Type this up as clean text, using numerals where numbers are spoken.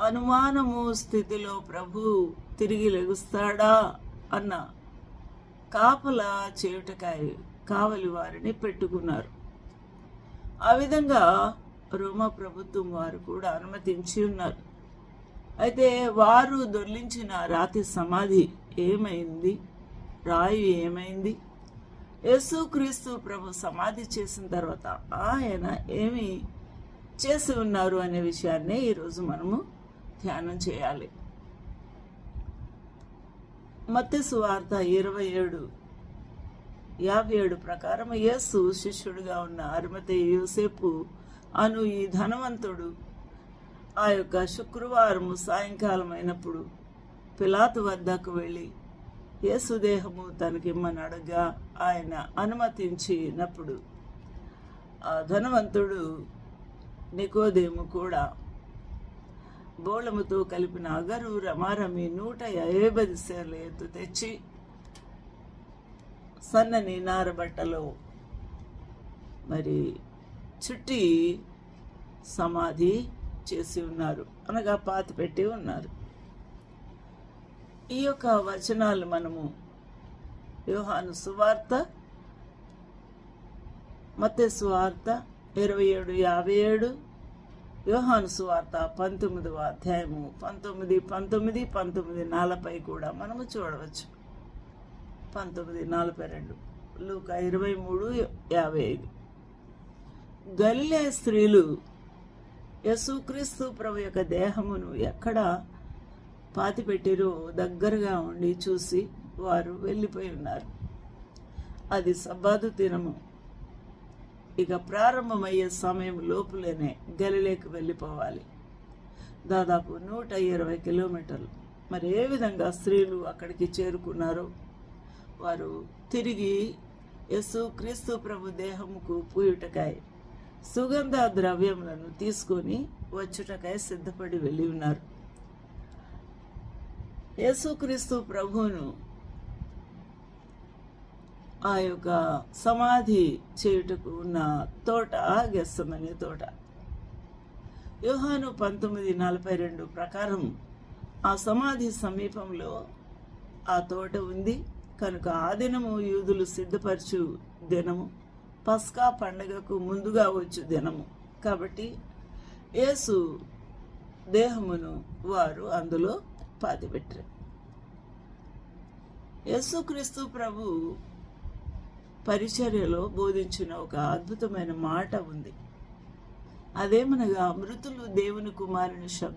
అనుమానము స్థితిలో ప్రభు తిరిగి లెగుస్తాడా అన్న కాపలా చేయుటకాయ కావలి వారిని పెట్టుకున్నారు. ఆ విధంగా రోమా ప్రభుత్వం వారు కూడా అనుమతించి ఉన్నారు. అయితే వారు దొర్లించిన రాతి సమాధి ఏమైంది, రాయి ఏమైంది, యేసుక్రీస్తు ప్రభు సమాధి చేసిన తర్వాత ఆయన ఏమి చేసి ఉన్నారు అనే విషయాన్ని ఈరోజు మనము ధ్యానం చేయాలి. మత్తయి సువార్త 27:57 ప్రకారం యేసు శిష్యుడిగా ఉన్న అరిమతయి యోసేపు అను ఈ ధనవంతుడు ఆ యొక్క శుక్రవారం సాయంకాలం అయినప్పుడు పిలాతు వద్దకు వెళ్ళి యేసు దేహము తనకిమ్మని అడగా ఆయన అనుమతించినప్పుడు ఆ ధనవంతుడు నికోదేము కూడా బోళముతో కలిపిన అగరు రమారమి 150 సేర్ల ఎత్తు తెచ్చి సన్నని నారబట్టలో మరి చుట్టి సమాధి చేసి ఉన్నారు, అనగా పాతి పెట్టి ఉన్నారు. ఈ యొక్క వచనాలు మనము యోహాను సువార్త, మత్తయి సువార్త 27:57, యోహాను సువార్త 19వ అధ్యాయము 19:40 కూడా మనము చూడవచ్చు. 19:42, లూకా 23:55. గలిలయ స్త్రీలు యేసుక్రీస్తు ప్రభు యొక్క దేహమును ఎక్కడ పాతిపెట్టిరో దగ్గరగా ఉండి చూసి వారు వెళ్ళిపోయి ఉన్నారు. అది సబ్బాతు దినము. ఇక ప్రారంభమయ్యే సమయం లోపులేనే గలిలేకి వెళ్ళిపోవాలి, దాదాపు 120 కిలోమీటర్లు. మరి ఏ విధంగా స్త్రీలు అక్కడికి చేరుకున్నారో, వారు తిరిగి యేసుక్రీస్తు ప్రభు దేహముకు పూయుటకాయ సుగంధ ద్రవ్యములను తీసుకొని వచ్చుటకాయ సిద్ధపడి వెళ్ళి ఉన్నారు. యేసుక్రీస్తు ప్రభువును ఆ యొక్క సమాధి చేయుటకు ఉన్న తోట గెత్సెమనే తోట. యోహాను 19:42 ప్రకారం ఆ సమాధి సమీపంలో ఆ తోట ఉంది కనుక ఆ దినము యూదులు సిద్ధపరచు దినము, పస్కా పండగకు ముందుగా వచ్చు దినము కాబట్టి యేసు దేహమును వారు అందులో పాతిపెట్టారు. యేసుక్రీస్తు ప్రభు పరిచర్యలో బోధించిన ఒక అద్భుతమైన మాట ఉంది. అదేమనగా మృతులు దేవుని కుమారుని శబ్దం